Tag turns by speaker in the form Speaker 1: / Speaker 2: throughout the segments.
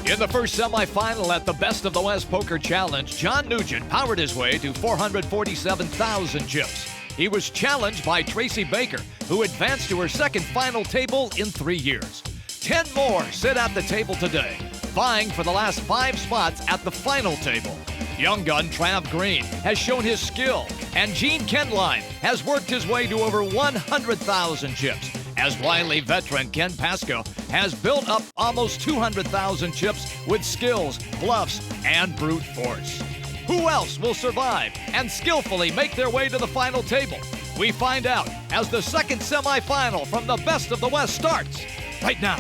Speaker 1: In the first semifinal at the Best of the West Poker Challenge, John Nugent powered his way to 447,000 chips. He was challenged by Tracy Baker, who advanced to her second final table in 3 years. 10 more sit at the table today, vying for the last 5 spots at the final table. Young gun Trav Green has shown his skill, and Gene Kendline has worked his way to over 100,000 chips, as wily veteran Ken Pascoe has built up almost 200,000 chips with skills, bluffs, and brute force. Who else will survive and skillfully make their way to the final table? We find out as the second semifinal from the Best of the West starts right now.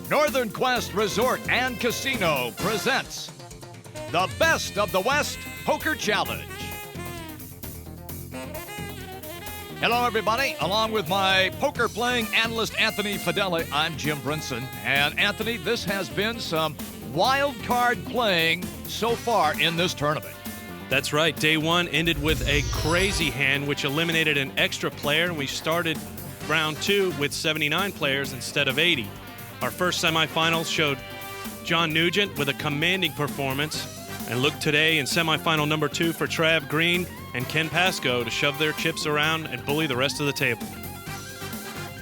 Speaker 1: Northern Quest Resort and Casino presents the Best of the West Poker Challenge. Hello, everybody. Along with my poker playing analyst, Anthony Fedele, I'm Jim Brinson. And Anthony, this has been some wild card playing so far in this tournament.
Speaker 2: That's right. Day one ended with a crazy hand, which eliminated an extra player. And we started round 2 with 79 players instead of 80. Our first semifinals showed John Nugent with a commanding performance. And look today in semifinal number 2 for Trav Green and Ken Pascoe to shove their chips around and bully the rest of the table.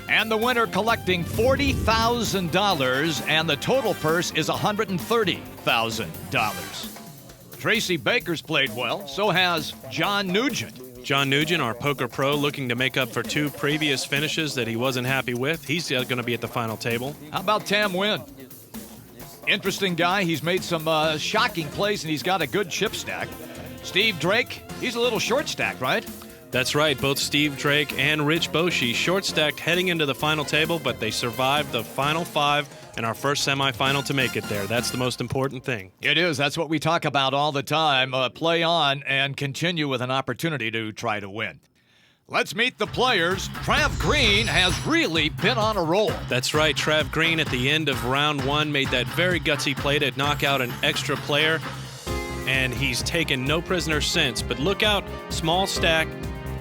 Speaker 1: And the winner collecting $40,000, and the total purse is $130,000. Tracy Baker's played well, so has John Nugent.
Speaker 2: John Nugent, our poker pro, looking to make up for 2 previous finishes that he wasn't happy with. He's going to be at the final table.
Speaker 1: How about Tam Nguyen? Interesting guy. He's made some shocking plays, and he's got a good chip stack. Steve Drake, he's a little short stack, right?
Speaker 2: That's right. Both Steve Drake and Rich Boshi short stacked heading into the final table, but they survived the final 5 in our first semifinal to make it there. That's the most important thing.
Speaker 1: It is. That's what we talk about all the time. Play on and continue with an opportunity to try to win. Let's meet the players. Trav Green has really been on a roll.
Speaker 2: That's right. Trav Green at the end of round 1 made that very gutsy play to knock out an extra player, and he's taken no prisoners since. But look out, small stack,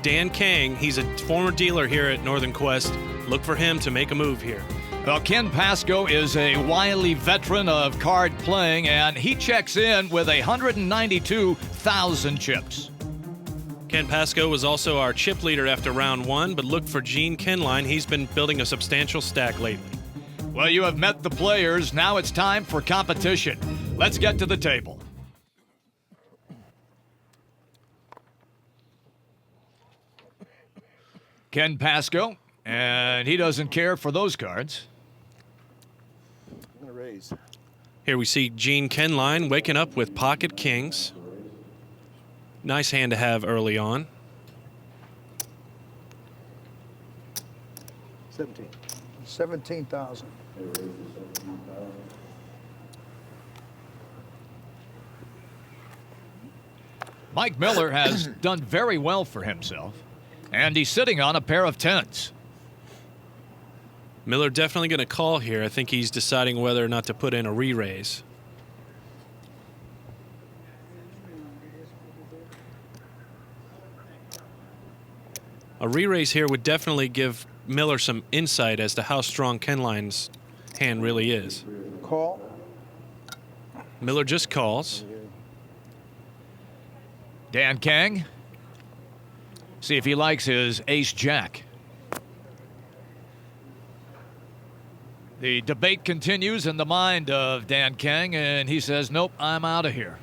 Speaker 2: Dan Kang. He's a former dealer here at Northern Quest. Look for him to make a move here.
Speaker 1: Well, Ken Pascoe is a wily veteran of card playing, and he checks in with 192,000 chips.
Speaker 2: Ken Pascoe was also our chip leader after round 1, but look for Gene Kendline. He's been building a substantial stack lately.
Speaker 1: Well, you have met the players. Now it's time for competition. Let's get to the table. Ken Pascoe, and he doesn't care for those cards.
Speaker 3: I'm going to raise.
Speaker 2: Here we see Gene Kendline waking up with pocket kings. Nice hand to have early on.
Speaker 3: 17,000.
Speaker 1: Mike Miller has done very well for himself, and he's sitting on a pair of 10s.
Speaker 2: Miller definitely going to call here. I think he's deciding whether or not to put in a re-raise. A re-raise here would definitely give Miller some insight as to how strong Kendline's hand really is.
Speaker 3: Call.
Speaker 2: Miller just calls.
Speaker 1: Dan Kang. See if he likes his ace-jack. The debate continues in the mind of Dan Kang, and he says, nope, I'm out of here.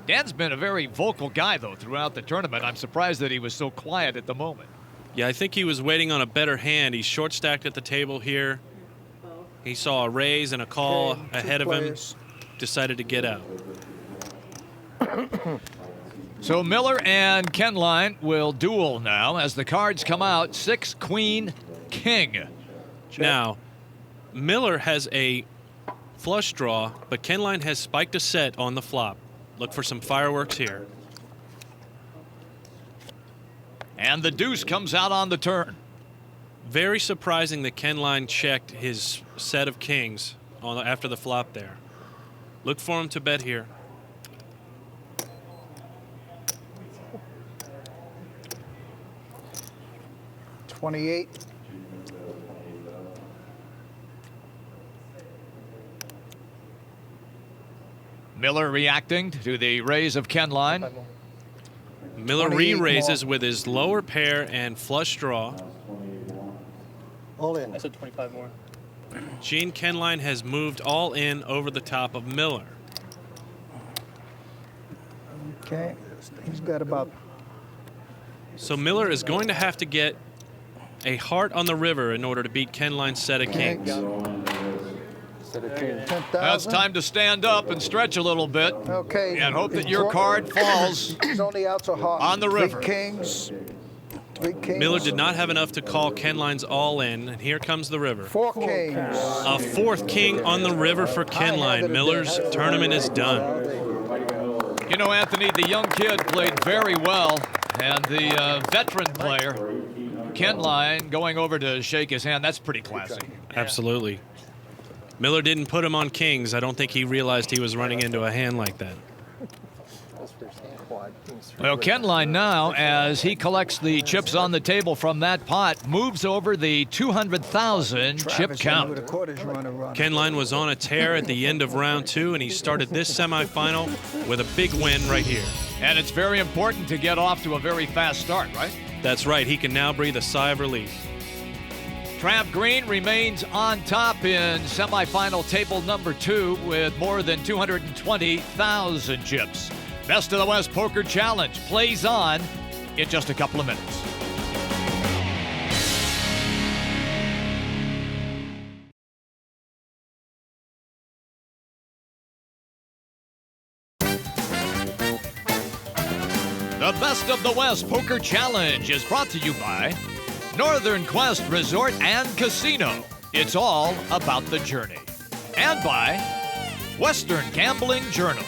Speaker 1: Dan's been a very vocal guy, though, throughout the tournament. I'm surprised that he was so quiet at the moment.
Speaker 2: Yeah, I think he was waiting on a better hand. He's short stacked at the table here. He saw a raise and a call ahead of him. Decided to get out.
Speaker 1: So Miller and Kendline will duel now as the cards come out. 6, Queen, King.
Speaker 2: Now, Miller has a flush draw, but Kendline has spiked a set on the flop. Look for some fireworks here.
Speaker 1: And the deuce comes out on the turn.
Speaker 2: Very surprising that Kendline checked his set of kings after the flop there. Look for him to bet here.
Speaker 4: 28.
Speaker 1: Miller reacting to the raise of Ken Line.
Speaker 2: Miller
Speaker 4: 28
Speaker 2: re-raises
Speaker 4: more.
Speaker 2: with his lower pair and flush draw.
Speaker 3: All in.
Speaker 5: I said 25 more.
Speaker 2: Gene Kenline has moved all in over the top of Miller.
Speaker 4: Okay. He's got about
Speaker 2: So Miller is going to have to get a heart on the river in order to beat Kenline's set of kings.
Speaker 3: Set of kings.
Speaker 4: 10,000.
Speaker 1: Now it's time to stand up and stretch a little bit
Speaker 4: Okay.
Speaker 1: and hope that your card falls.
Speaker 4: His only outs are hot.
Speaker 1: On the river.
Speaker 4: 3 kings. 3 kings.
Speaker 2: Miller did not have enough to call Kenline's all in, and here comes the river.
Speaker 4: 4 kings.
Speaker 2: A 4th king on the river for Kenline. Miller's tournament is done.
Speaker 1: You know, Anthony, the young kid played very well, and the veteran player, Ken Line, going over to shake his hand, that's pretty classy.
Speaker 2: Absolutely. Miller didn't put him on kings. I don't think he realized he was running into a hand like that.
Speaker 1: Well, Ken Line now, as he collects the chips on the table from that pot, moves over the 200,000 chip
Speaker 4: Travis in
Speaker 1: count.
Speaker 4: with a quarters runner.
Speaker 2: Kenline was on a tear at the end of round 2, and he started this semifinal with a big win right here.
Speaker 1: And it's very important to get off to a very fast start, right?
Speaker 2: That's right. He can now breathe a sigh of relief.
Speaker 1: Trav Green remains on top in semifinal table number 2 with more than 220,000 chips. Best of the West Poker Challenge plays on in just a couple of minutes. The Best of the West Poker Challenge is brought to you by Northern Quest Resort and Casino. It's all about the journey. And by Western Gambling Journal.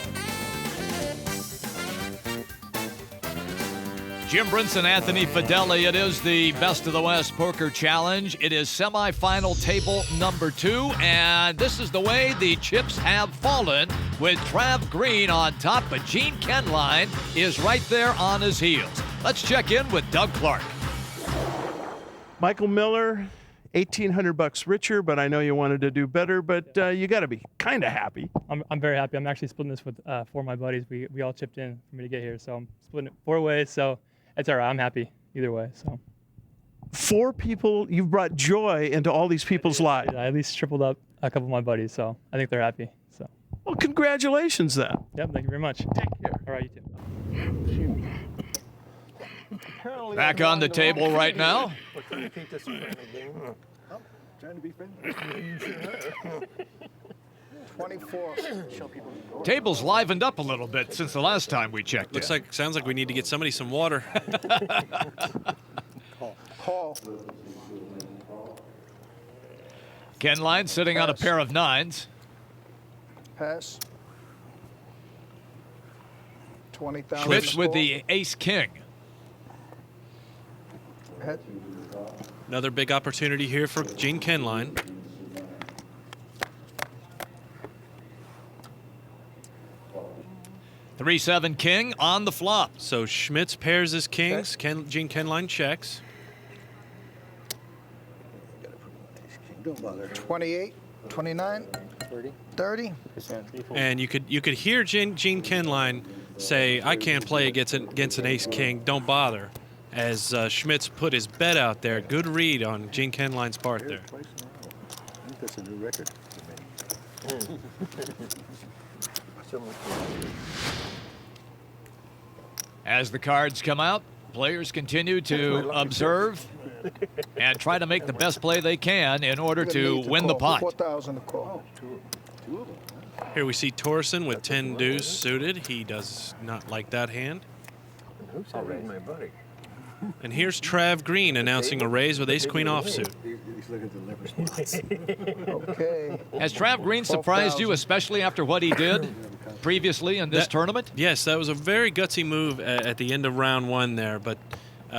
Speaker 1: Jim Brinson, Anthony Fideli. It is the Best of the West Poker Challenge. It is semifinal table number 2, and this is the way the chips have fallen with Trav Green on top, but Gene Kenline is right there on his heels. Let's check in with Doug Clark.
Speaker 6: Michael Miller, $1,800 richer, but I know you wanted to do better, but you got to be kind of happy.
Speaker 5: I'm very happy. I'm actually splitting this with 4 of my buddies. We all chipped in for me to get here, so I'm splitting it 4 ways. So it's all right. I'm happy either way. So
Speaker 6: 4 people, you've brought joy into all these people's lives.
Speaker 5: I at least tripled up a couple of my buddies, so I think they're happy. So
Speaker 6: Well, congratulations then.
Speaker 5: yep, thank you very much.
Speaker 6: Take care.
Speaker 5: All right, you too.
Speaker 1: Back on the table right now.
Speaker 3: Trying to be friendly.
Speaker 4: 24.
Speaker 1: Table's livened up a little bit since the last time we checked.
Speaker 2: Sounds like we need to get somebody some water.
Speaker 4: Call.
Speaker 1: Ken Line sitting on a pair of 9s.
Speaker 4: Pass. 20,000.
Speaker 1: Schmitz with the ace-king.
Speaker 4: Head.
Speaker 2: Another big opportunity here for Gene Kenline.
Speaker 1: Three, 7 king on the flop.
Speaker 2: So Schmitz pairs his kings. Gene Kenline checks.
Speaker 3: Don't bother.
Speaker 4: 28, 29, 30.
Speaker 2: And you could hear Gene Kenline say, "I can't play against an ace king. Don't bother." As Schmitz put his bet out there. Good read on Gene Kenline's part there.
Speaker 3: I think that's a new record for me.
Speaker 1: As the cards come out, players continue to observe and try to make the best play they can in order to win the pot.
Speaker 4: 4,000 to call.
Speaker 2: Here we see Torsen with 10 deuce suited. He does not like that hand.
Speaker 3: Who's my buddy?
Speaker 2: And here's Trav Green announcing a raise with ace queen offsuit.
Speaker 3: He's looking at the liver spots.
Speaker 4: Okay.
Speaker 1: Has Trav Green surprised you, especially after what he did previously in this tournament?
Speaker 2: Yes, that was a very gutsy move at the end of round 1 there, but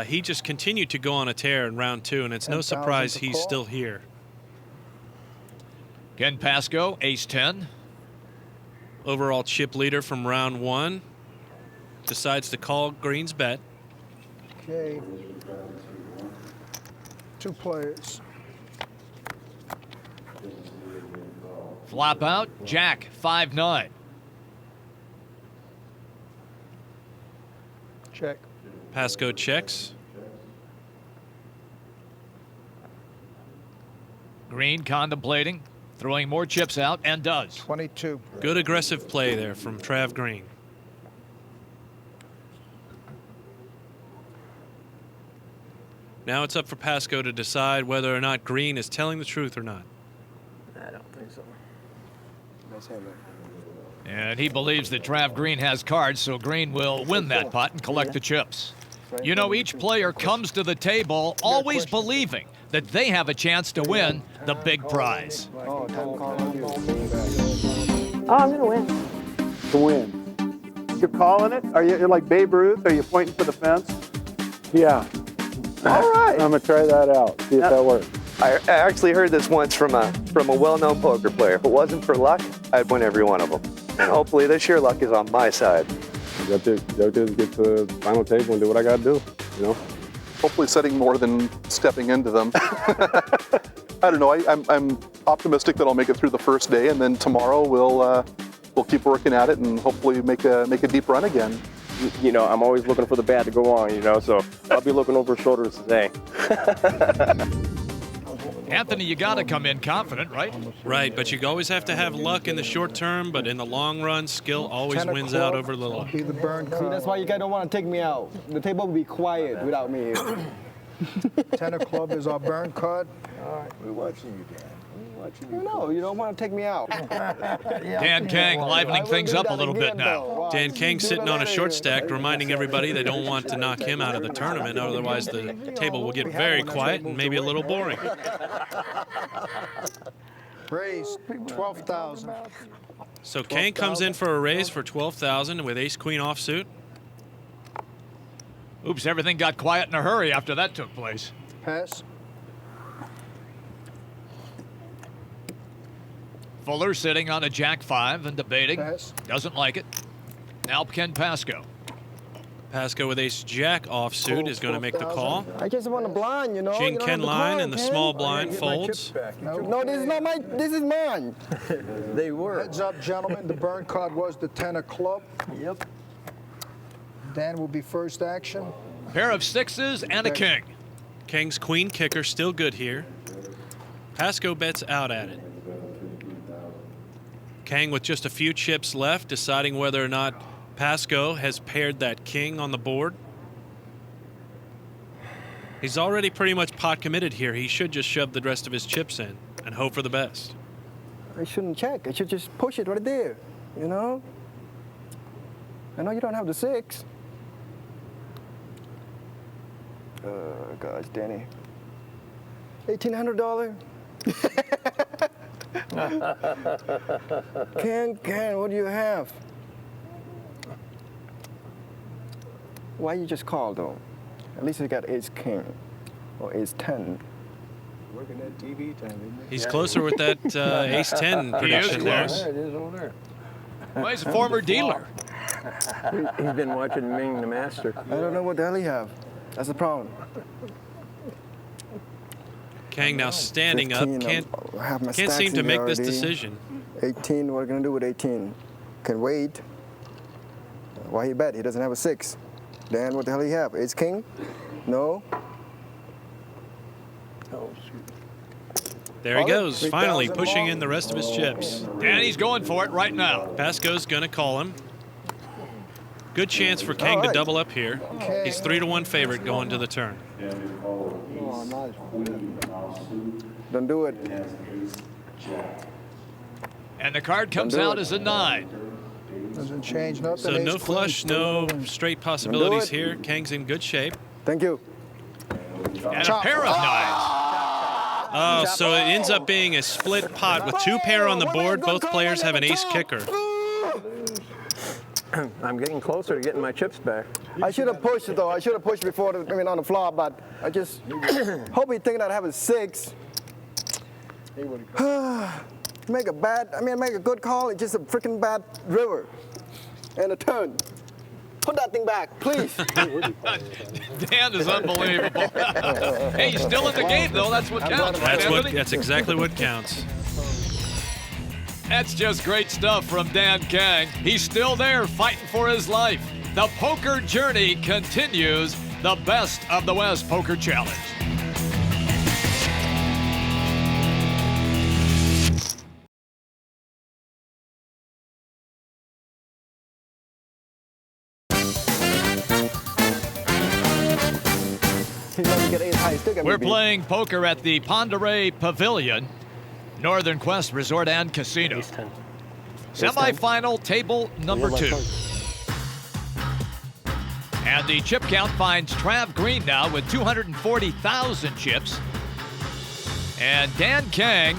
Speaker 2: he just continued to go on a tear in round 2, and it's no
Speaker 4: 10,000
Speaker 2: surprise
Speaker 4: to
Speaker 2: he's
Speaker 4: call.
Speaker 2: still here.
Speaker 1: Ken Pasco, ace-10.
Speaker 2: Overall chip leader from round 1 decides to call Green's bet.
Speaker 4: Okay. 2 players.
Speaker 1: Flop out, Jack, 5-9.
Speaker 4: Check.
Speaker 2: Pasco checks.
Speaker 1: Green contemplating, throwing more chips out, and does.
Speaker 4: 22.
Speaker 2: Good aggressive play there from Trav Green. Now it's up for Pasco to decide whether or not Green is telling the truth or not.
Speaker 3: I don't think so. Nice hand there.
Speaker 1: And he believes that Trav Green has cards, so Green will win that pot and collect the chips. You know, each player comes to the table always believing that they have a chance to win the big prize.
Speaker 3: Oh, time call on you.
Speaker 7: Oh, I'm gonna win.
Speaker 3: To win. You're calling it? You're like Babe Ruth? Are you pointing for the fence? Yeah.
Speaker 8: All right.
Speaker 3: I'm gonna try that out. See if that works.
Speaker 8: I actually heard this once from a well-known poker player. If it wasn't for luck, I'd win every one of them. And hopefully this year luck is on my side.
Speaker 9: Got to get to the final table and do what I got to do, you know?
Speaker 10: Hopefully setting more than stepping into them. I don't know. I'm optimistic that I'll make it through the first day, and then tomorrow we'll keep working at it and hopefully make a deep run again.
Speaker 9: You know, I'm always looking for the bad to go on, you know, so I'll be looking over shoulders today.
Speaker 1: Anthony, you got to come in confident, right?
Speaker 2: Right, but you always have to have luck in the short term, but in the long run, skill always
Speaker 4: 10 of
Speaker 2: wins out
Speaker 4: clubs
Speaker 2: over the luck.
Speaker 4: Be the burn card.
Speaker 11: That's why you guys don't want to take me out. The table will be quiet without me here.
Speaker 4: 10 of club is our burn card.
Speaker 3: All right, we're watching you, Dan. We're watching you.
Speaker 11: No, you don't want to take me out.
Speaker 1: Dan Kang livening things up a little bit now.
Speaker 2: Dan King sitting on a short stack, reminding everybody they don't want to knock him out of the tournament, otherwise the table will get very quiet and maybe a little boring.
Speaker 4: Raise 12,000.
Speaker 2: So Kang comes in for a raise for 12,000 with ace-queen offsuit.
Speaker 1: Oops, everything got quiet in a hurry after that took place.
Speaker 4: Pass.
Speaker 1: Fuller sitting on a Jack 5 and debating.
Speaker 4: Pass.
Speaker 1: Doesn't like it. Now Ken Pasco.
Speaker 2: Pasco with ace-jack offsuit is going to make the call.
Speaker 11: I just want a blind, you know.
Speaker 2: King
Speaker 11: You don't
Speaker 2: Ken
Speaker 11: have to
Speaker 2: line
Speaker 11: call,
Speaker 2: and the
Speaker 11: Ken.
Speaker 2: small blind
Speaker 3: Get my
Speaker 2: folds.
Speaker 3: chips back.
Speaker 11: No, this is not my. This is mine.
Speaker 3: They were.
Speaker 4: Heads up, gentlemen. The burn card was the 10 of club.
Speaker 3: Yep.
Speaker 4: Dan will be first action.
Speaker 1: Pair of sixes and a king.
Speaker 2: King's queen kicker still good here. Pasco bets out at it. Kang with just a few chips left, deciding whether or not Pasco has paired that king on the board. He's already pretty much pot committed here. He should just shove the rest of his chips in and hope for the best.
Speaker 11: I shouldn't check. I should just push it right there, you know. I know you don't have the 6. Gosh, Danny. $1,800. Ken, what do you have? Why you just call though? At least you got ace king or ace 10.
Speaker 3: Working that TV time, isn't it?
Speaker 2: He's closer with that ace 10 prediction there.
Speaker 3: There it is over there.
Speaker 1: Well, he's a former dealer.
Speaker 3: He's been watching Ming the Master.
Speaker 11: I don't know what the hell you have. That's the problem.
Speaker 2: Kang now standing up,
Speaker 11: 15,
Speaker 2: can't
Speaker 11: I have my
Speaker 2: seem
Speaker 11: stacks
Speaker 2: to
Speaker 11: in
Speaker 2: make
Speaker 11: here
Speaker 2: this
Speaker 11: already.
Speaker 2: decision.
Speaker 11: 18, what are we gonna do with 18? Can wait. Why he bet? He doesn't have a 6. Dan, what the hell do you have? Ace king? No.
Speaker 3: Oh, shoot.
Speaker 2: There he
Speaker 11: Call it.
Speaker 2: goes, finally
Speaker 11: 3,000
Speaker 2: pushing
Speaker 11: long.
Speaker 2: in the rest of his chips.
Speaker 1: Danny's going for it right now.
Speaker 2: Pasco's gonna call him. Good chance for Kang to
Speaker 11: right.
Speaker 2: double up here. He's 3-1 favorite going to the turn.
Speaker 3: Oh, nice.
Speaker 11: Don't do it.
Speaker 1: And the card comes out as a 9.
Speaker 4: Doesn't change nothing.
Speaker 2: So
Speaker 4: Ace
Speaker 2: no
Speaker 4: queen,
Speaker 2: flush,
Speaker 4: still
Speaker 2: no
Speaker 4: rolling.
Speaker 2: straight possibilities
Speaker 11: it.
Speaker 2: here. Kang's in good shape.
Speaker 11: Thank you.
Speaker 1: And a pair of 9s.
Speaker 2: Oh, so it ends up being a split pot with 2 pair on the board. Both players have an ace kicker.
Speaker 3: I'm getting closer to getting my chips back.
Speaker 11: I should have pushed it though. I should have pushed before on the flop, but I just hope he thinking I'd have a 6. Make a good call. It's just a freaking bad river and a turn. Put that thing back, please.
Speaker 1: Dan is unbelievable. Hey, he's still in the game, though. That's what counts. right, Anthony?
Speaker 2: That's exactly what counts.
Speaker 1: That's just great stuff from Dan Kang. He's still there fighting for his life. The poker journey continues. The Best of the West Poker Challenge. We're playing poker at the Ponderay Pavilion, Northern Quest Resort and Casino. Semi-final table number 2. And the chip count finds Trav Green now with 240,000 chips. And Dan Kang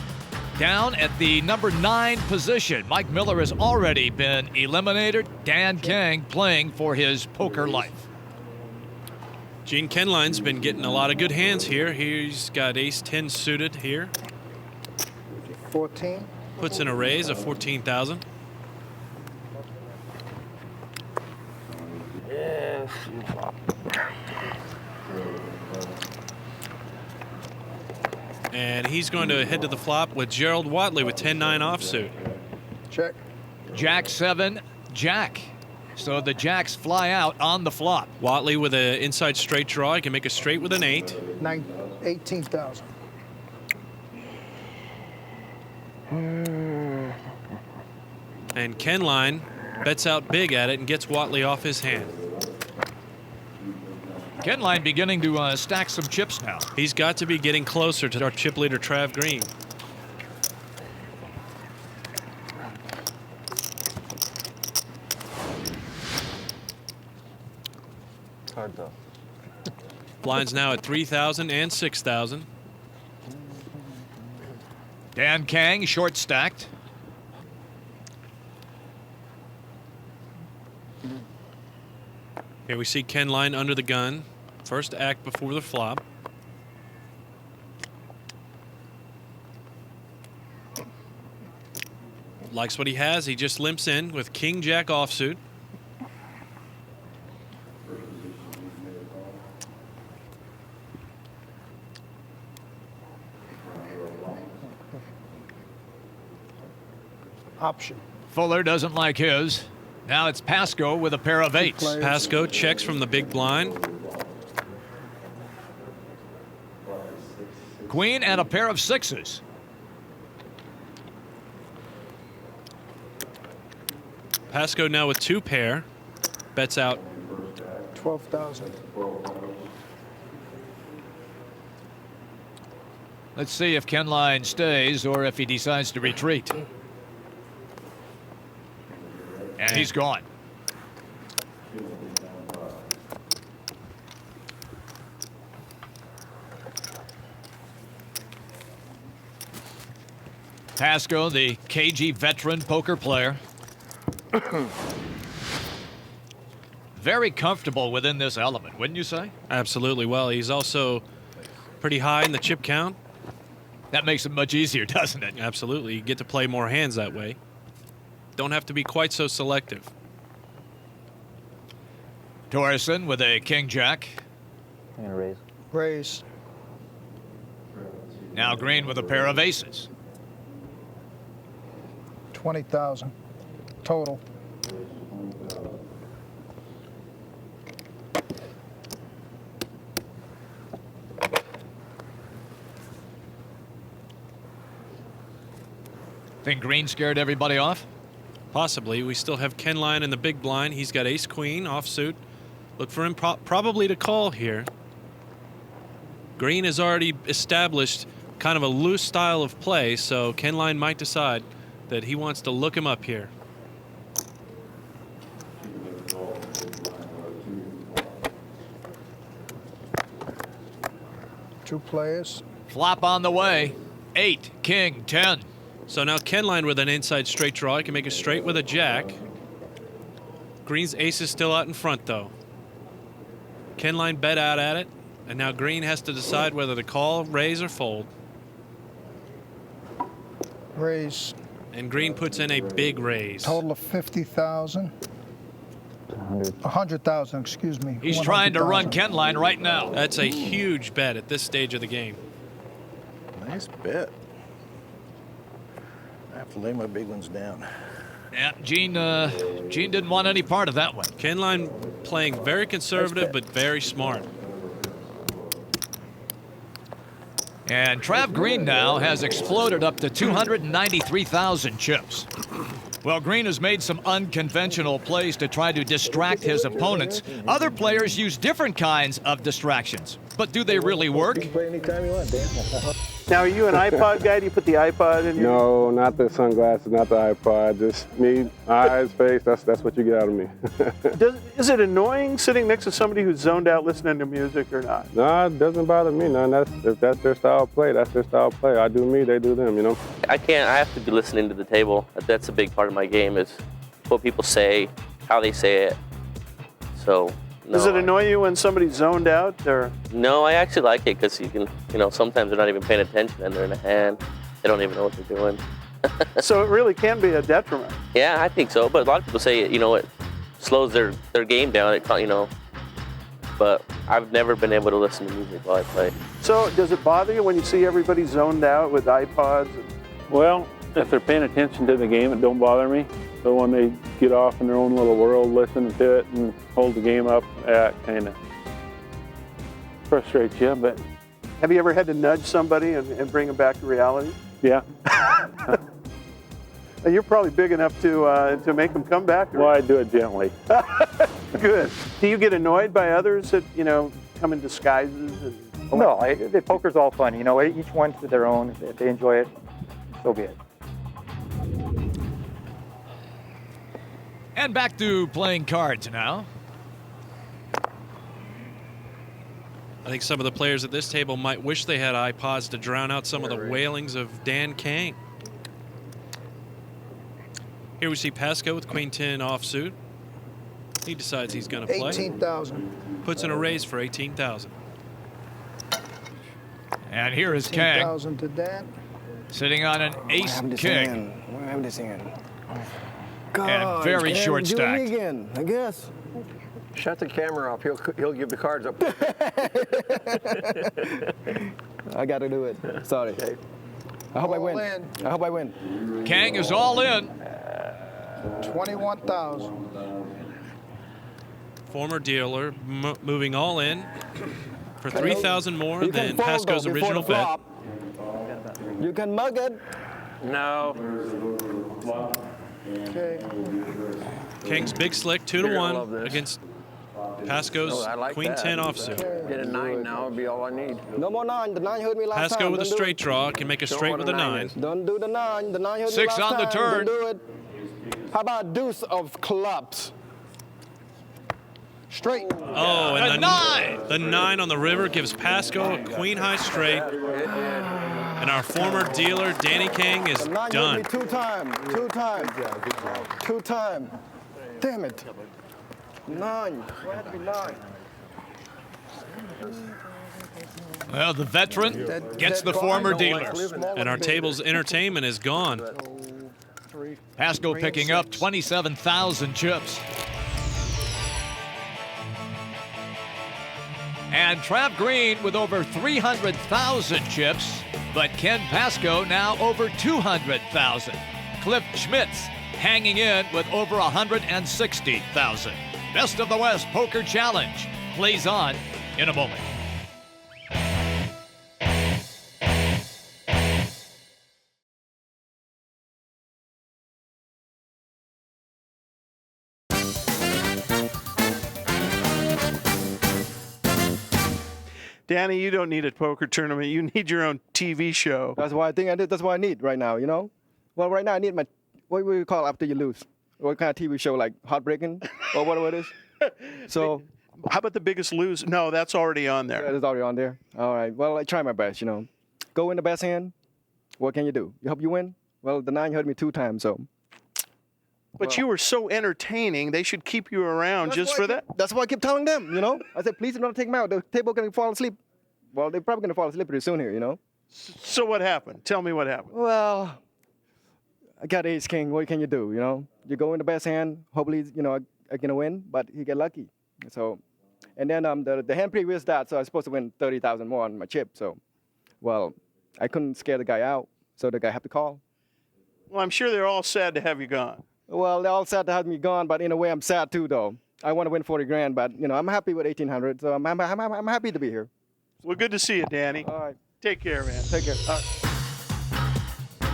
Speaker 1: down at the number 9 position. Mike Miller has already been eliminated. Dan Kang playing for his poker life.
Speaker 2: Gene Kenline's been getting a lot of good hands here. He's got ace-10 suited here.
Speaker 4: 14.
Speaker 2: Puts in a raise of 14,000.
Speaker 9: Yes.
Speaker 2: And he's going to head to the flop with Gerald Watley with 10-9 offsuit.
Speaker 4: Check.
Speaker 1: Jack 7, Jack. So the jacks fly out on the flop.
Speaker 2: Watley with an inside straight draw. He can make a straight with an 8.
Speaker 4: 18,000.
Speaker 2: And Kenline bets out big at it and gets Watley off his hand.
Speaker 1: Kenline beginning to stack some chips now.
Speaker 2: He's got to be getting closer to our chip leader, Trav Green.
Speaker 9: Hard though.
Speaker 2: Blinds now at 3,000 and 6,000.
Speaker 1: Dan Kang short stacked.
Speaker 2: Here we see Kenline under the gun. First act before the flop. Likes what he has. He just limps in with King Jack offsuit.
Speaker 4: Option.
Speaker 1: Fuller doesn't like his. Now it's Pasco with a pair of 8s.
Speaker 2: Pasco checks from the big blind.
Speaker 1: Queen and a pair of 6s.
Speaker 2: Pasco now with 2 pair. Bets out
Speaker 4: 12,000.
Speaker 1: Let's see if Kenline stays or if he decides to retreat. And he's gone. Pasco, the KG veteran poker player. Very comfortable within this element, wouldn't you say?
Speaker 2: absolutely well. He's also pretty high in the chip count.
Speaker 1: That makes it much easier, doesn't it?
Speaker 2: Absolutely. You get to play more hands that way. Don't have to be quite so selective.
Speaker 1: Torreson with a King Jack.
Speaker 9: I'm gonna raise.
Speaker 4: Raise.
Speaker 1: Now Green with a pair of aces.
Speaker 4: 20,000 total.
Speaker 1: Think Green scared everybody off?
Speaker 2: Possibly. We still have Kenline in the big blind. He's got ace-queen offsuit. Look for him probably to call here. Green has already established kind of a loose style of play, so Kenline might decide that he wants to look him up here.
Speaker 4: Two players.
Speaker 1: Flop on the way. 8, King, 10.
Speaker 2: So now Kenline with an inside straight draw. He can make a straight with a jack. Green's ace is still out in front, though. Kenline bet out at it, and now Green has to decide whether to call, raise, or fold.
Speaker 4: Raise.
Speaker 2: And Green puts in a big raise.
Speaker 4: Total of 50,000. 100,000, excuse me.
Speaker 1: He's trying to run
Speaker 4: 100,000.
Speaker 1: Ken line right now.
Speaker 2: That's a huge bet at this stage of the game.
Speaker 12: Nice bet. I have to lay my big ones down.
Speaker 1: Yeah, Gene didn't want any part of that one.
Speaker 2: Ken line playing very conservative but very smart.
Speaker 1: And Trav Green now has exploded up to 293,000 chips. Well, Green has made some unconventional plays to try to distract his opponents. Other players use different kinds of distractions. But do they really work?
Speaker 12: You can play anytime you want, Dan.
Speaker 3: Now, are you an iPod guy? Do you put the iPod in your...
Speaker 9: No, not the sunglasses, not the iPod. Just me, eyes, face. That's what you get out of me.
Speaker 3: Is it annoying sitting next to somebody who's zoned out listening to music or not?
Speaker 9: No, it doesn't bother me. None. If that's their style of play, that's their style of play. I do me, they do them. You know.
Speaker 13: I have to be listening to the table. That's a big part of my game is what people say, how they say it. So. No,
Speaker 3: Does it annoy you when somebody's zoned out? Or?
Speaker 13: No, I actually like it because you can, sometimes they're not even paying attention and they're in a hand. They don't even know what they're doing.
Speaker 3: So it really can be a detriment.
Speaker 13: Yeah, I think so. But a lot of people say, it slows their game down. But I've never been able to listen to music while I play.
Speaker 3: So does it bother you when you see everybody zoned out with iPods?
Speaker 14: Well, if they're paying attention to the game, it don't bother me. But when they get off in their own little world listening to it and hold the game up, that kind of frustrates you. But
Speaker 3: have you ever had to nudge somebody and bring them back to reality?
Speaker 14: Yeah.
Speaker 3: You're probably big enough to make them come back.
Speaker 14: Well, I do it gently.
Speaker 3: Good. Do you get annoyed by others that come in disguises?
Speaker 15: No, poker's all fun. Each one to their own. If they enjoy it, so be it.
Speaker 1: And back to playing cards now.
Speaker 2: I think some of the players at this table might wish they had iPods to drown out some of the wailings of Dan Kang. Here we see Pasco with Queen-10 offsuit. He decides he's going to play.
Speaker 4: 18,000.
Speaker 2: Puts in a raise for 18,000.
Speaker 1: And here is Kang.
Speaker 4: 18,000 to Dan.
Speaker 1: Sitting on an ace-king.
Speaker 11: We're having this in.
Speaker 1: And very short stack.
Speaker 11: Again, I guess.
Speaker 12: Shut the camera off. He'll give the cards up.
Speaker 11: I got to do it. Sorry. I hope I win. I hope I win.
Speaker 1: Kang is all in.
Speaker 4: 21,000.
Speaker 2: Former dealer moving all in for 3,000 more than Pasco's original bet.
Speaker 11: You can mug it.
Speaker 14: No.
Speaker 4: Okay.
Speaker 2: Kang's big slick 2-1 against Pasco's Queen-10 offsuit.
Speaker 12: Get a 9 now, it'd be all I need.
Speaker 11: No more 9. The 9 hurt me last time.
Speaker 2: Pasco with a straight draw can make a straight with a 9.
Speaker 11: Don't do the 9. The 9 hurt me
Speaker 1: Six
Speaker 11: last
Speaker 1: on the
Speaker 11: time.
Speaker 1: turn.
Speaker 11: Don't do it. How about deuce of clubs? Straight.
Speaker 2: Oh, and the 9 on the river gives Pasco a queen-high straight. And our former dealer, Danny Kang, is done.
Speaker 11: Two time. Damn it. 9. Why had to be 9?
Speaker 1: Well, the veteran gets the former dealer.
Speaker 2: And our table's entertainment is gone.
Speaker 1: Pasco picking up 27,000 chips. And Trav Green with over 300,000 chips, but Ken Pasco now over 200,000. Cliff Schmitz hanging in with over 160,000. Best of the West Poker Challenge plays on in a moment.
Speaker 6: Danny, you don't need a poker tournament. You need your own TV show.
Speaker 11: That's why I think I did. That's what I need right now, Well, right now I need my, what do you call after you lose? What kind of TV show, like Heartbreaking or whatever it is? So.
Speaker 6: How about The Biggest Loser? No, that's already on there.
Speaker 11: Yeah, it's already on there. All right. Well, I try my best, Go in the best hand. What can you do? You hope you win? Well, the 9 hurt me 2 times, so.
Speaker 6: But you were so entertaining, they should keep you around just for that.
Speaker 11: That's why I keep telling them, I said, please do not take them out. The table going to fall asleep. Well, they're probably going to fall asleep pretty soon here,
Speaker 6: So what happened? Tell me what happened.
Speaker 11: Well, I got ace king. What can you do, You go in the best hand. Hopefully, I'm gonna win, but he get lucky. So, and then the hand previous that, so I was supposed to win 30,000 more on my chip. So, well, I couldn't scare the guy out, so the guy had to call.
Speaker 6: Well, I'm sure they're all sad to have you gone.
Speaker 11: Well, they're all sad to have me gone, but in a way, I'm sad too, though. I want to win 40 grand, but you know, I'm happy with 1,800, so I'm happy to be here.
Speaker 6: Well, good to see you, Danny.
Speaker 11: All right.
Speaker 6: Take care, man.
Speaker 11: Take care.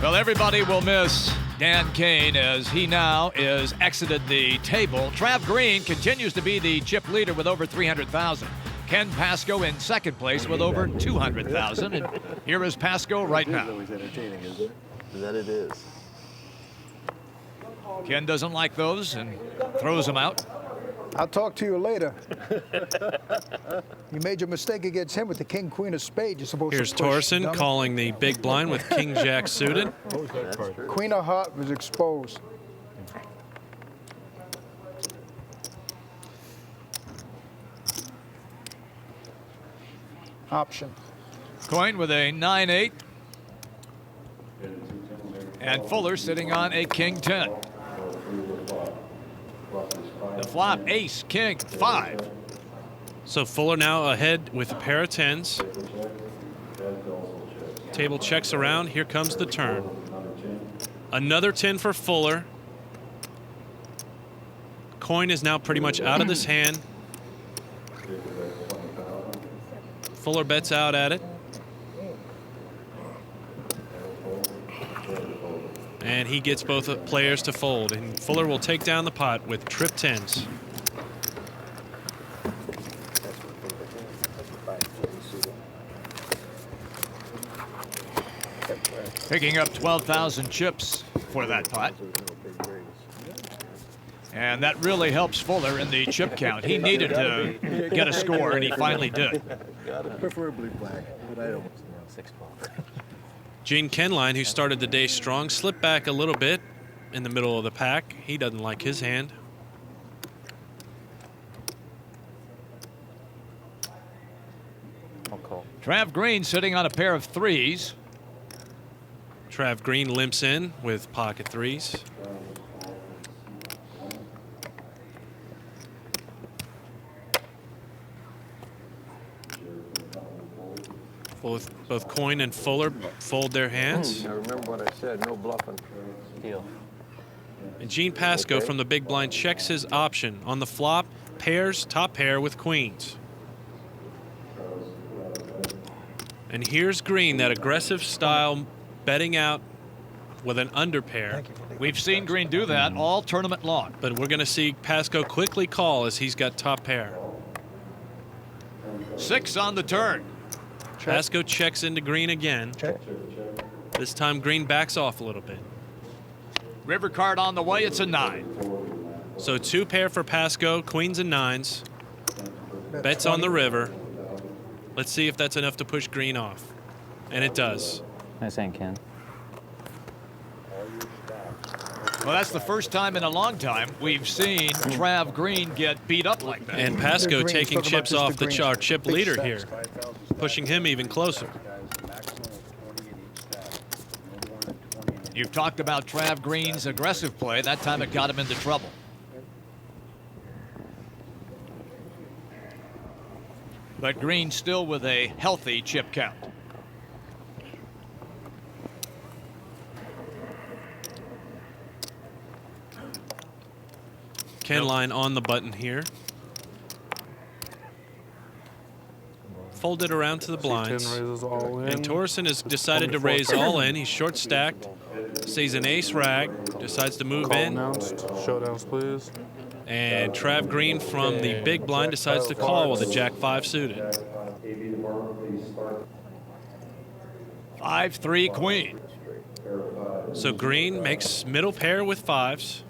Speaker 1: Well, everybody will miss Dan Kane as he now is exited the table. Trav Green continues to be the chip leader with over 300,000. Ken Pasco in second place with over 200,000. And here is Pasco right now.
Speaker 16: Always entertaining, isn't it? That it is.
Speaker 1: Ken doesn't like those and throws them out.
Speaker 4: I'll talk to you later. You made your mistake against him with the king, queen of spades. You're supposed
Speaker 2: Here's
Speaker 4: to push.
Speaker 2: Torsen calling the big blind with king jack suited.
Speaker 4: Queen of heart was exposed. Option.
Speaker 1: Coin with a 9-8. And Fuller sitting on a king 10. The flop, ace, king, 5.
Speaker 2: So Fuller now ahead with a pair of 10s. Table checks around. Here comes the turn. Another 10 for Fuller. Coin is now pretty much out of this hand. Fuller bets out at it. And he gets both players to fold. And Fuller will take down the pot with trip 10s.
Speaker 1: Picking up 12,000 chips for that pot. And that really helps Fuller in the chip count. He needed to get a score, and he finally did.
Speaker 16: Preferably black, but I don't. 6 ball.
Speaker 2: Gene Kenline, who started the day strong, slipped back a little bit in the middle of the pack. He doesn't like his hand.
Speaker 1: Trav Green sitting on a pair of 3s.
Speaker 2: Trav Green limps in with pocket 3s. Both Coin and Fuller fold their hands.
Speaker 12: I remember what I said, no bluffing.
Speaker 13: Deal.
Speaker 2: And Gene Pasco from the big blind checks his option. On the flop, pairs, top pair with queens. And here's Green, that aggressive style, betting out with an under pair.
Speaker 1: We've seen Green do that all tournament long.
Speaker 2: But we're going to see Pasco quickly call as he's got top pair.
Speaker 1: 6 on the turn.
Speaker 2: Pasco checks into Green again.
Speaker 4: Check.
Speaker 2: This time Green backs off a little bit.
Speaker 1: River card on the way, it's a 9.
Speaker 2: So 2 pair for Pasco, queens and 9s. Bets on the river. Let's see if that's enough to push Green off. And it does.
Speaker 17: Nice hand, Ken.
Speaker 1: Well, that's the first time in a long time we've seen Trav Green get beat up like that.
Speaker 2: And Pasco taking chips off the chip leader here, pushing him even closer.
Speaker 1: You've talked about Trav Green's aggressive play. That time it got him into trouble. But Green still with a healthy chip count.
Speaker 2: Kenline on the button here. Folded around to the blinds. And Torsen has decided to raise all in. He's short stacked. Sees an ace rag. Decides to move in.
Speaker 18: Showdowns, please.
Speaker 2: And Trav Green from the big blind decides to call with a jack 5 suited.
Speaker 1: 5-3 queen.
Speaker 2: So Green makes middle pair with 5s.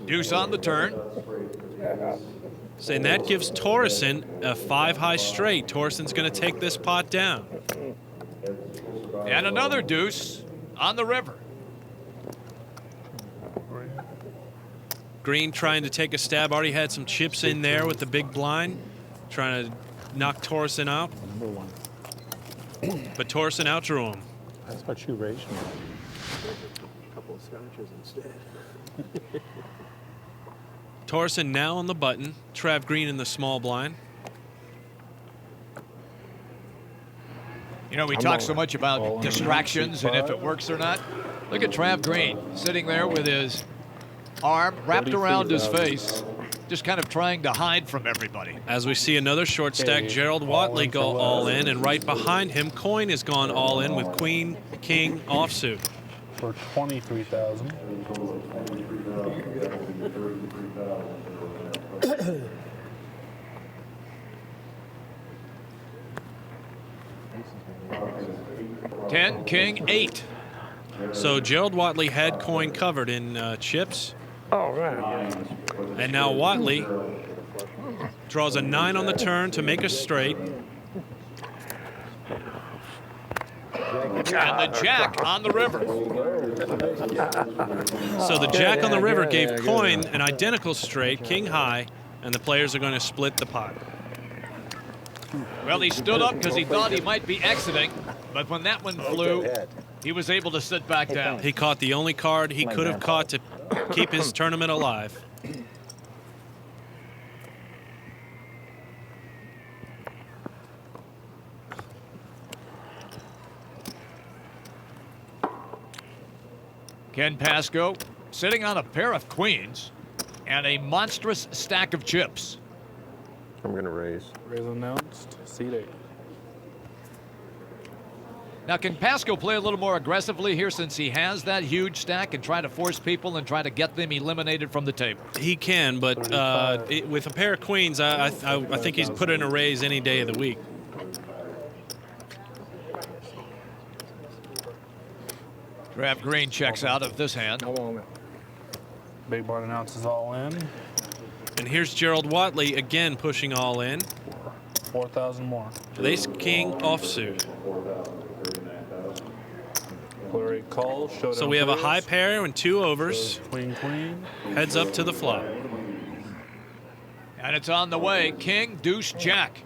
Speaker 1: Deuce on the turn.
Speaker 2: So, and that gives Torsen a 5 high straight. Torsen's going to take this pot down.
Speaker 1: And another deuce on the river.
Speaker 2: Green trying to take a stab. Already had some chips in there with the big blind. Trying to knock Torsen out. But Torsen outdrew him.
Speaker 18: That's what you raised me.
Speaker 16: A couple of scratches instead.
Speaker 2: Torsen now on the button. Trav Green in the small blind.
Speaker 1: You know, we talk so much about distractions and if it works or not. Look at Trav Green sitting there with his arm wrapped around his face, just kind of trying to hide from everybody.
Speaker 2: As we see another short stack, Gerald Watley go all in, and right behind him, Coyne has gone all in with Queen, King offsuit.
Speaker 18: For 23,000.
Speaker 1: Ten, King, 8.
Speaker 2: So Gerald Watley had Coyne covered in chips.
Speaker 12: All right.
Speaker 2: And now Watley draws a 9 on the turn to make a straight.
Speaker 1: And the jack on the river.
Speaker 2: So the jack on the river gave Coyne an identical straight, king high, and the players are going to split the pot.
Speaker 1: Well, he stood up because he thought he might be exiting, but when that one flew, he was able to sit back down.
Speaker 2: He caught the only card he could have caught to keep his tournament alive.
Speaker 1: Ken Pascoe sitting on a pair of queens and a monstrous stack of chips.
Speaker 12: I'm going to raise.
Speaker 18: Raise announced. Seat 8.
Speaker 1: Now, can Pascoe play a little more aggressively here since he has that huge stack and try to force people and try to get them eliminated from the table?
Speaker 2: He can, but with a pair of queens, I think he's put in a raise any day of the week.
Speaker 1: Trav Green checks out of this hand.
Speaker 18: Big Barn announces all in.
Speaker 2: And here's Gerald Watley again pushing all in.
Speaker 18: 4,000 more.
Speaker 2: Ace King offsuit.
Speaker 18: Player 8 calls. Showdown.
Speaker 2: So we have a high pair and 2 overs.
Speaker 18: Queen, queen.
Speaker 2: Heads up to the flop.
Speaker 1: And it's on the way. King, deuce, jack.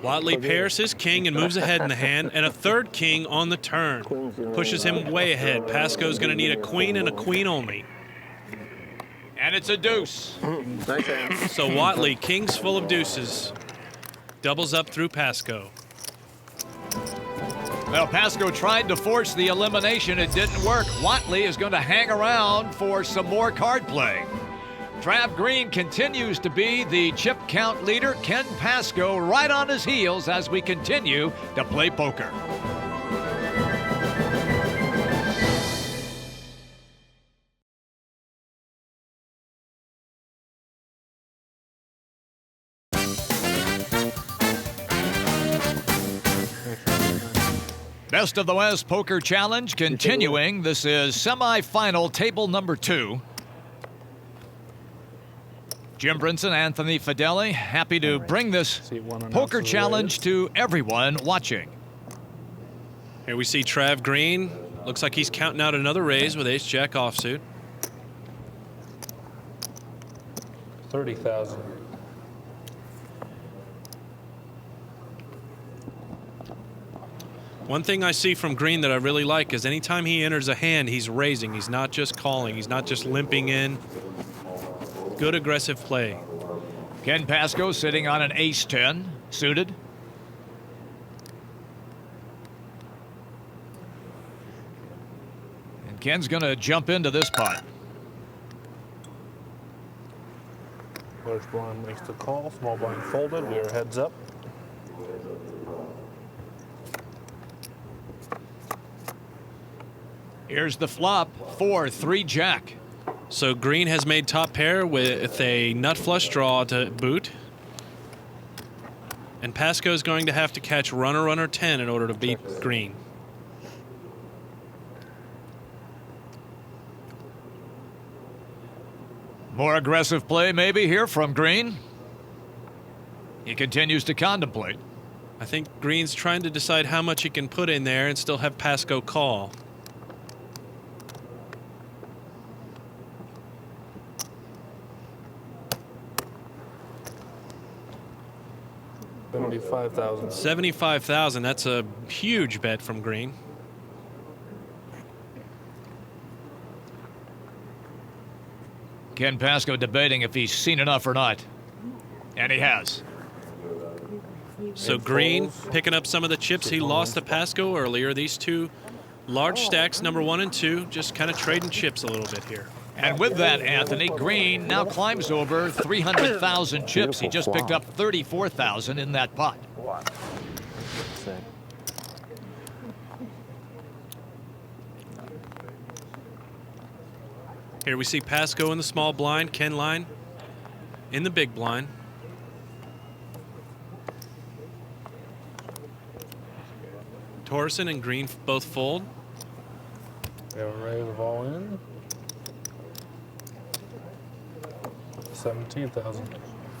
Speaker 2: Watley pairs his king and moves ahead in the hand, and a third king on the turn. Pushes him way ahead. Pascoe's going to need a queen and a queen only.
Speaker 1: And it's a deuce.
Speaker 12: Nice hand.
Speaker 2: So Watley, kings full of deuces, doubles up through Pascoe.
Speaker 1: Well, Pascoe tried to force the elimination. It didn't work. Watley is going to hang around for some more card play. Trav Green continues to be the chip count leader. Ken Pascoe right on his heels as we continue to play poker. Best of the West Poker Challenge continuing. This is semifinal table number 2. Jim Brinson, Anthony Fedeli, happy to bring this poker challenge to everyone watching.
Speaker 2: Here we see Trav Green. Looks like he's counting out another raise with ace-jack offsuit.
Speaker 18: 30,000.
Speaker 2: One thing I see from Green that I really like is anytime he enters a hand, he's raising. He's not just calling. He's not just limping in. Good aggressive play.
Speaker 1: Ken Pascoe sitting on an ace-10, suited. And Ken's going to jump into this pot.
Speaker 18: Large blind makes the call. Small blind folded. We are heads up.
Speaker 1: Here's the flop, 4-3 jack.
Speaker 2: So Green has made top pair with a nut flush draw to boot. And Pascoe is going to have to catch runner 10 in order to beat Green.
Speaker 1: More aggressive play maybe here from Green. He continues to contemplate.
Speaker 2: I think Green's trying to decide how much he can put in there and still have Pascoe call.
Speaker 18: $75,000.
Speaker 2: 75,000. That's a huge bet from Green.
Speaker 1: Ken Pasco debating if he's seen enough or not. And he has.
Speaker 2: So Green picking up some of the chips he lost to Pasco earlier. These two large stacks, number 1 and 2, just kind of trading chips a little bit here.
Speaker 1: And with that, Anthony, Green now climbs over 300,000 chips. He just picked up 34,000 in that pot.
Speaker 2: Here we see Pasco in the small blind, Ken Line in the big blind. Torreson and Green both fold.
Speaker 18: They have a raise of all in. 17,000.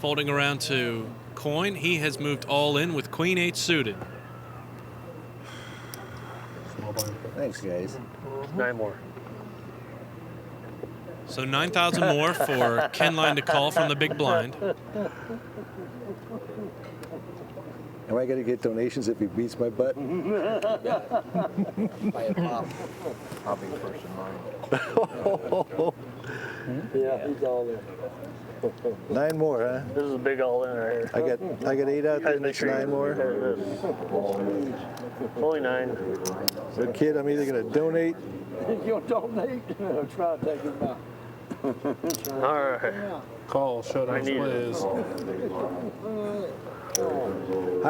Speaker 2: Folding around to Coin. He has moved all in with Queen 8 suited.
Speaker 16: Thanks, guys.
Speaker 12: 9 more.
Speaker 2: So 9,000 more for Ken Line to call from the big blind.
Speaker 16: Am I going to get donations if he beats my butt?
Speaker 12: Buy a pop. Popping first in mind. Yeah, he's all there.
Speaker 16: 9 more, huh?
Speaker 12: This is a big all in right here.
Speaker 16: I got 8 out there, next 9 more.
Speaker 12: There it is. Only 9.
Speaker 16: So kid, I'm either going to donate.
Speaker 12: You'll donate? Try to take him out. All right.
Speaker 18: Call, showdown, please.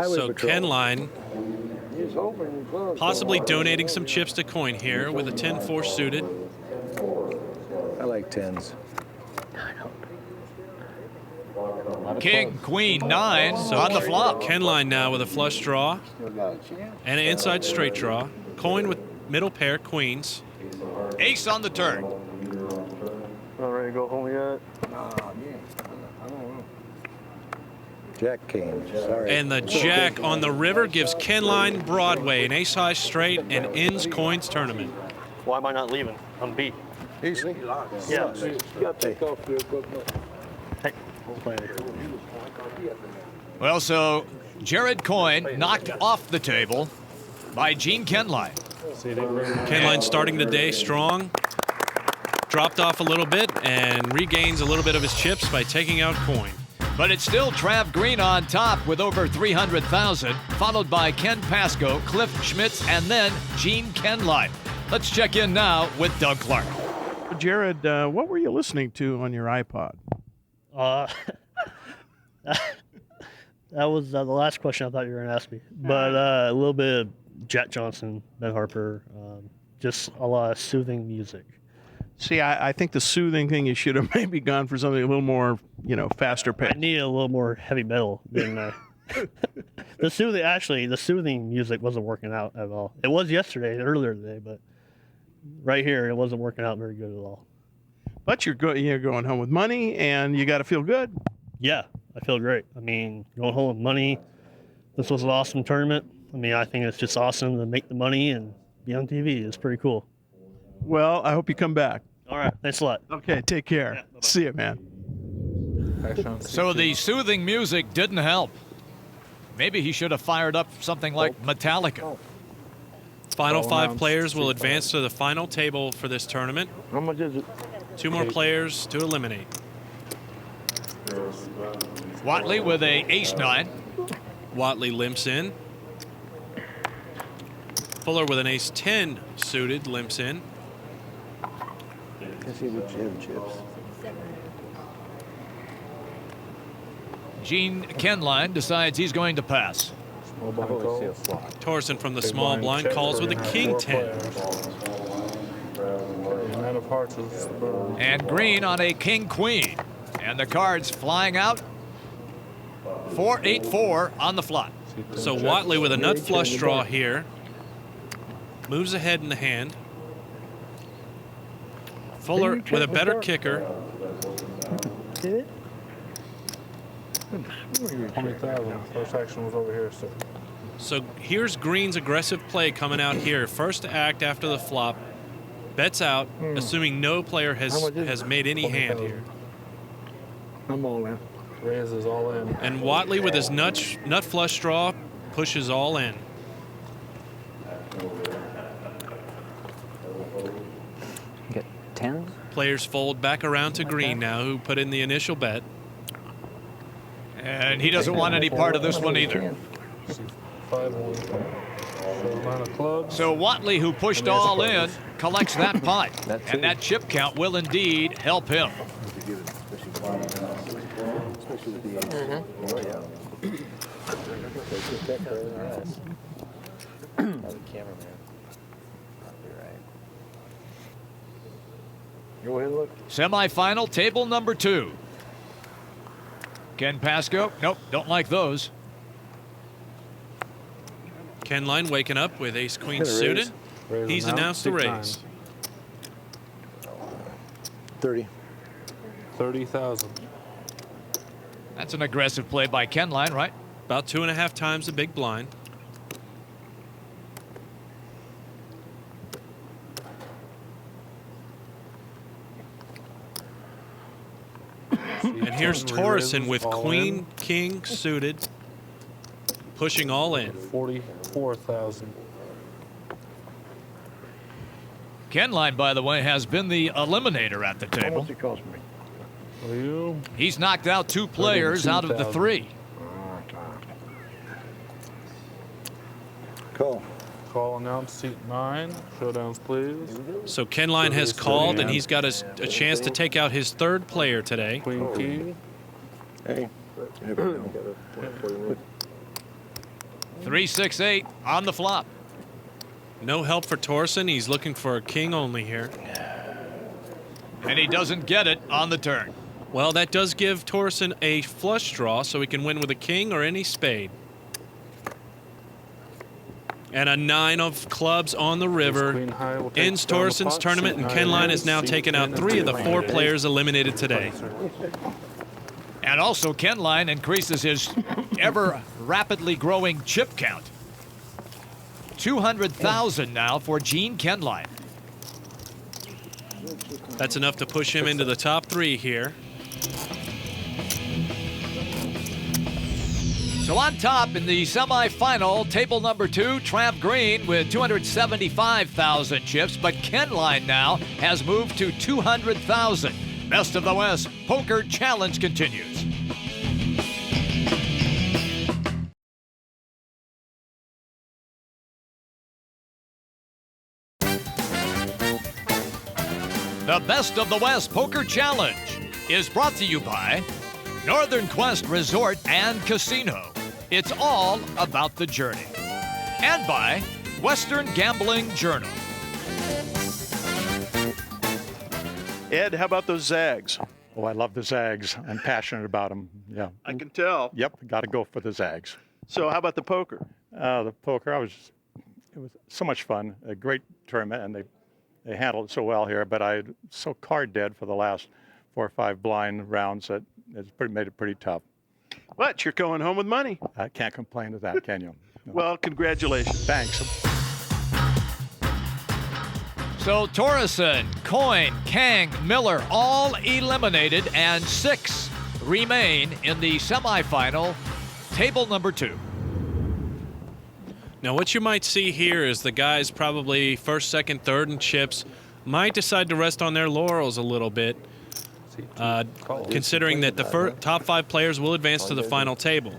Speaker 2: So Ken Line possibly donating some chips to Coin here with a 10-4 suited.
Speaker 16: I like 10s.
Speaker 1: King, Queen, 9 on the flop.
Speaker 2: Ken Line now with a flush draw and an inside straight draw. Coin with middle pair, queens.
Speaker 1: Ace on the turn.
Speaker 12: Not ready to go home yet?
Speaker 16: Jack King, sorry.
Speaker 2: And the jack on the river gives Ken Line Broadway an ace high straight and ends Coin's tournament.
Speaker 12: Why am I not leaving? I'm beat.
Speaker 16: Easy.
Speaker 12: Yeah. You got to take off your equipment. Hey, we'll play it.
Speaker 1: Well, so Jared Coyne knocked off the table by Gene Kenline.
Speaker 2: Kenline starting the day strong. Dropped off a little bit and regains a little bit of his chips by taking out Coin.
Speaker 1: But it's still Trav Green on top with over 300,000, followed by Ken Pasco, Cliff Schmitz, and then Gene Kenline. Let's check in now with Doug Clark.
Speaker 6: Jared, what were you listening to on your iPod?
Speaker 17: That was the last question I thought you were going to ask me. But a little bit of Jack Johnson, Ben Harper, just a lot of soothing music.
Speaker 6: See, I think the soothing thing, you should have maybe gone for something a little more, faster pace.
Speaker 17: I need a little more heavy metal than the soothing music wasn't working out at all. It was earlier today, but right here it wasn't working out very good at all.
Speaker 6: But you're going home with money, and you got to feel good.
Speaker 17: Yeah, I feel great. I mean, going home with money. This was an awesome tournament. I mean, I think it's just awesome to make the money and be on TV. It's pretty cool.
Speaker 6: Well, I hope you come back.
Speaker 17: All right, thanks a lot.
Speaker 6: Okay, take care. Yeah, see you, man.
Speaker 1: So the soothing music didn't help. Maybe he should have fired up something like Metallica.
Speaker 2: Final 5 players will advance to the final table for this tournament.
Speaker 12: How much is it?
Speaker 2: 2 more players to eliminate.
Speaker 1: Watley with a ace-9.
Speaker 2: Watley limps in. Fuller with an ace-10 suited limps in.
Speaker 16: Let's see what Jim chips.
Speaker 1: Gene Kenline decides he's going to pass.
Speaker 2: Torreson from the small blind calls with a king-10.
Speaker 1: And Green on a king-queen. And the cards flying out. 4-8-4 on the flop.
Speaker 2: So Watley with a nut flush draw here. Moves ahead in the hand. Fuller with a better kicker.
Speaker 18: 20,000. First action was over here, sir.
Speaker 2: So here's Green's aggressive play coming out here. First to act after the flop. Bets out, assuming no player has made any hand here.
Speaker 12: I'm all in.
Speaker 18: Raises all in.
Speaker 2: And Watley with his nut flush draw pushes all in.
Speaker 19: Get 10s?
Speaker 2: players fold back around to green now, who put in the initial bet.
Speaker 1: And he doesn't want any part of this one either.
Speaker 18: 5-1. So 9 of clubs.
Speaker 1: So Watley, who pushed all in, collects that pot. And that chip count will indeed help him. Semi-final, table number 2. Ken Pasco, nope, don't like those.
Speaker 2: Ken Line waking up with ace-queen suited. He's announced the raise.
Speaker 18: 30,000.
Speaker 1: That's an aggressive play by Ken Line, right?
Speaker 2: About 2.5 times the big blind. And here's Torreson with queen, king suited, pushing all in.
Speaker 18: 44,000.
Speaker 1: Ken Line, by the way, has been the eliminator at the table.
Speaker 16: It cost me.
Speaker 1: He's knocked out 2 players out of the 3.
Speaker 16: Call.
Speaker 18: Call announced, seat 9. Showdowns, please.
Speaker 2: So Ken Line has called, and he's got a chance to take out his 3rd player today.
Speaker 18: Queen key.
Speaker 16: Hey.
Speaker 1: 3-6-8 on the flop.
Speaker 2: No help for Torreson. He's looking for a king only here.
Speaker 1: And he doesn't get it on the turn.
Speaker 2: Well, that does give Torreson a flush draw, so he can win with a king or any spade. And a 9 of clubs on the river ends Torreson's tournament, and Ken Line has now taken out 3 of the 4 players eliminated today.
Speaker 1: And also, Ken Line increases his ever rapidly growing chip count. 200,000 now for Gene Ken Line.
Speaker 2: That's enough to push him into the top 3 here.
Speaker 1: So on top in the semifinal, table number 2, Tramp Green with 275,000 chips, but Ken Line now has moved to 200,000. Best of the West Poker Challenge continues. The Best of the West Poker Challenge is brought to you by Northern Quest Resort and Casino. It's all about the journey. And by Western Gambling Journal.
Speaker 6: Ed, how about those Zags?
Speaker 19: Oh, I love the Zags. I'm passionate about them. Yeah.
Speaker 6: I can tell.
Speaker 19: Yep, got to go for the Zags.
Speaker 6: So how about the poker?
Speaker 19: The poker, it was so much fun. A great tournament, and they handled it so well here. But I so card dead for the last 4 or 5 blind rounds that it's made it pretty tough.
Speaker 6: But you're going home with money.
Speaker 19: I can't complain to that, can you? No.
Speaker 6: Well, congratulations.
Speaker 19: Thanks.
Speaker 1: So Torreson, Coyne, Kang, Miller all eliminated, and 6 remain in the semifinal, table number 2.
Speaker 2: Now what you might see here is the guys probably 1st, 2nd, 3rd in chips might decide to rest on their laurels a little bit, considering that the top 5 players will advance to the final table.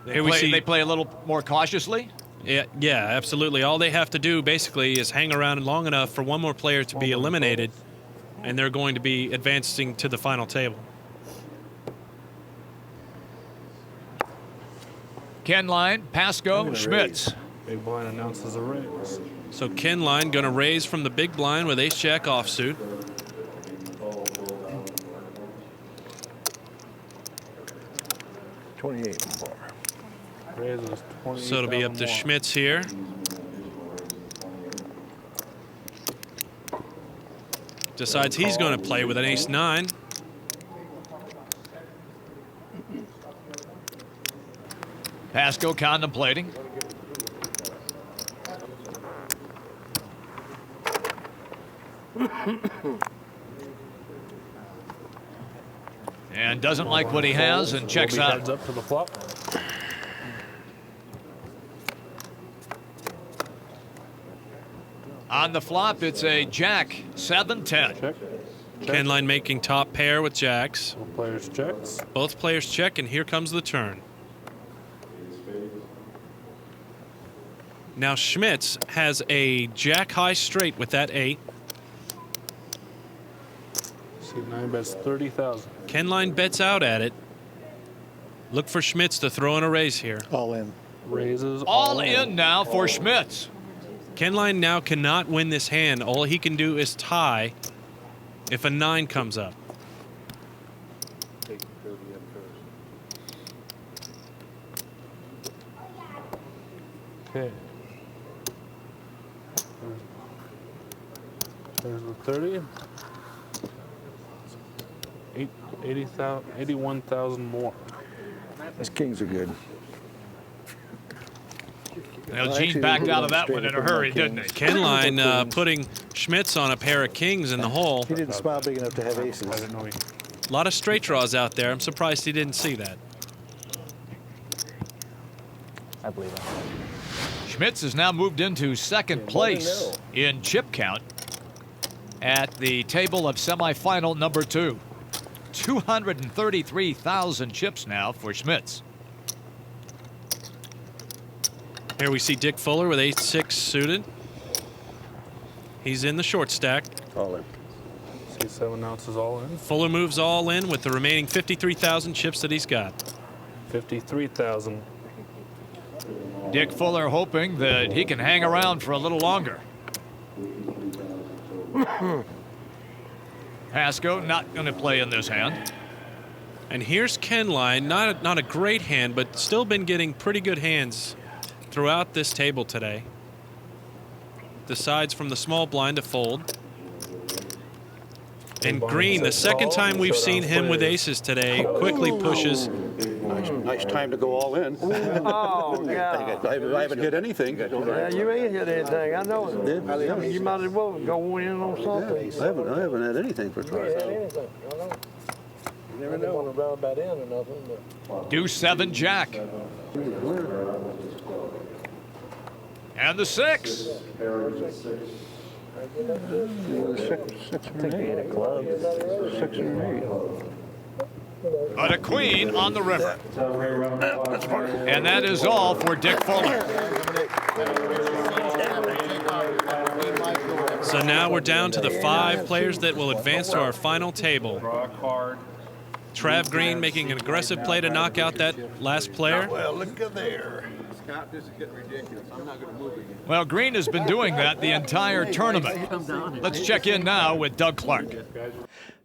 Speaker 1: They play a little more cautiously?
Speaker 2: Yeah, absolutely. All they have to do basically is hang around long enough for one more player to be eliminated, and they're going to be advancing to the final table.
Speaker 1: Ken Line, Pasco, Schmitz.
Speaker 18: Big blind announces a raise.
Speaker 2: So Ken Line going to raise from the big blind with ace-jack offsuit.
Speaker 16: $28 bar.
Speaker 18: Raises 20.
Speaker 2: So it'll be up to Schmitz here. Decides he's going to play with an ace-9.
Speaker 1: Pasco contemplating. And doesn't like what he has and checks out.
Speaker 18: Heads up to the flop.
Speaker 1: On the flop, it's a jack, 7-10.
Speaker 2: Ken Line making top pair with jacks.
Speaker 18: Both players checks.
Speaker 2: Both players check, and here comes the turn. Now Schmitz has a jack high straight with that 8.
Speaker 18: C9 bets 30,000.
Speaker 2: Ken Line bets out at it. Look for Schmitz to throw in a raise here.
Speaker 16: All in.
Speaker 18: Raises
Speaker 1: All in now for Schmitz.
Speaker 2: Ken Line now cannot win this hand. All he can do is tie if a 9 comes up.
Speaker 18: Okay. There's the 30. 81,000 more.
Speaker 4: Those kings are good.
Speaker 1: Well, Gene backed out of that one in a hurry, didn't he?
Speaker 2: Ken Line putting Schmitz on a pair of kings in the hole.
Speaker 16: He didn't smile big enough to have aces.
Speaker 18: I didn't know he...
Speaker 2: A lot of straight draws out there. I'm surprised he didn't see that.
Speaker 15: I believe it.
Speaker 1: Schmitz has now moved into second place in chip count at the table of semifinal number 2. 233,000 chips now for Schmitz.
Speaker 2: Here we see Dick Fuller with 8-6 suited. He's in the short stack.
Speaker 16: All in.
Speaker 18: C7 ounces all in.
Speaker 2: Fuller moves all in with the remaining 53,000 chips that he's got.
Speaker 18: 53,000.
Speaker 1: Dick Fuller hoping that he can hang around for a little longer. Pasco not going to play in this hand.
Speaker 2: And here's Ken Line, not a great hand, but still been getting pretty good hands throughout this table today. Decides from the small blind to fold. And Green, the second time we've seen him with aces today, quickly pushes.
Speaker 16: Nice time to go all in.
Speaker 7: Oh, God.
Speaker 16: I haven't hit anything.
Speaker 7: Yeah, you ain't hit anything. I know it. You might as well go in on something.
Speaker 16: I haven't had anything for trying.
Speaker 7: You never know. Want to round that in or nothing.
Speaker 1: Deuce 7 jack. And the 6.
Speaker 16: Six or 8.
Speaker 1: But a queen on the river. And that is all for Dick Fuller.
Speaker 2: So now we're down to the 5 players that will advance to our final table. Trav Green making an aggressive play to knock out that last player.
Speaker 16: Well, look at there. Scott, this is getting ridiculous. I'm not going to move again.
Speaker 1: Well, Green has been doing that the entire tournament. Let's check in now with Doug Clark.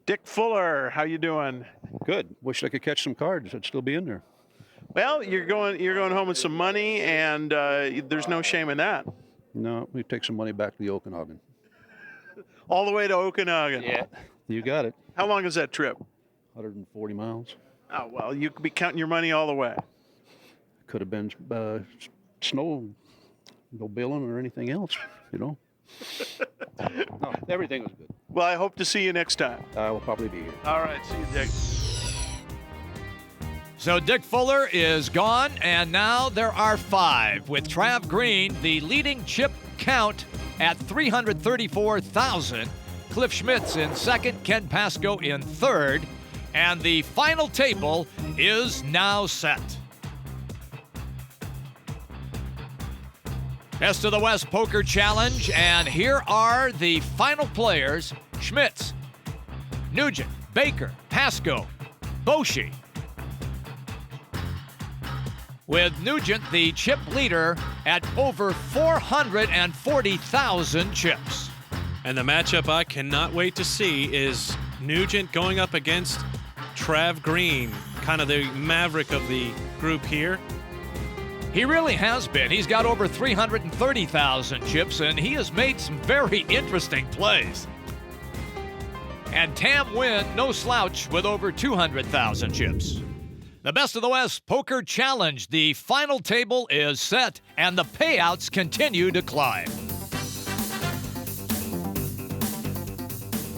Speaker 6: Dick Fuller, how you doing?
Speaker 20: Good. Wish I could catch some cards. I'd still be in there.
Speaker 6: Well, you're going home with some money, and there's no shame in that.
Speaker 20: No, we take some money back to the Okanagan.
Speaker 6: All the way to Okanagan.
Speaker 20: Yeah. You got it.
Speaker 6: How long is that trip?
Speaker 20: 140 miles.
Speaker 6: Oh, well, you could be counting your money all the way.
Speaker 20: Could have been snow, no billing or anything else, you know. No, everything was good.
Speaker 6: Well, I hope to see you next time.
Speaker 20: I will probably be here.
Speaker 6: All right, see you, Dick.
Speaker 1: So Dick Fuller is gone, and now there are 5, with Trav Green, the leading chip count at 334,000. Cliff Schmitz in second, Ken Pasco in third, and the final table is now set. Best of the West Poker Challenge, and here are the final players: Schmitz, Nugent, Baker, Pasco, Boshi. With Nugent the chip leader at over 440,000 chips.
Speaker 2: And the matchup I cannot wait to see is Nugent going up against Trav Green, kind of the maverick of the group here.
Speaker 1: He really has been. He's got over 330,000 chips, and he has made some very interesting plays. And Tam Nguyen, no slouch, with over 200,000 chips. The Best of the West Poker Challenge. The final table is set, and the payouts continue to climb.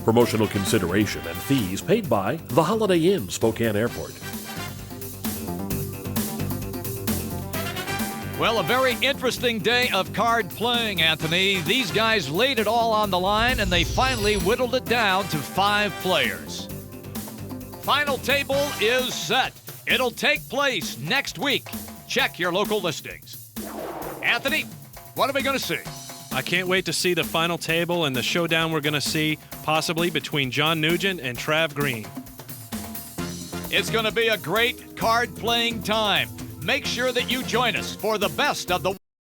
Speaker 21: Promotional consideration and fees paid by the Holiday Inn, Spokane Airport.
Speaker 1: Well, a very interesting day of card playing, Anthony. These guys laid it all on the line, and they finally whittled it down to 5 players. Final table is set. It'll take place next week. Check your local listings. Anthony, what are we going to see?
Speaker 2: I can't wait to see the final table and the showdown we're going to see possibly between John Nugent and Trav Green.
Speaker 1: It's going to be a great card playing time. Make sure that you join us for the best of the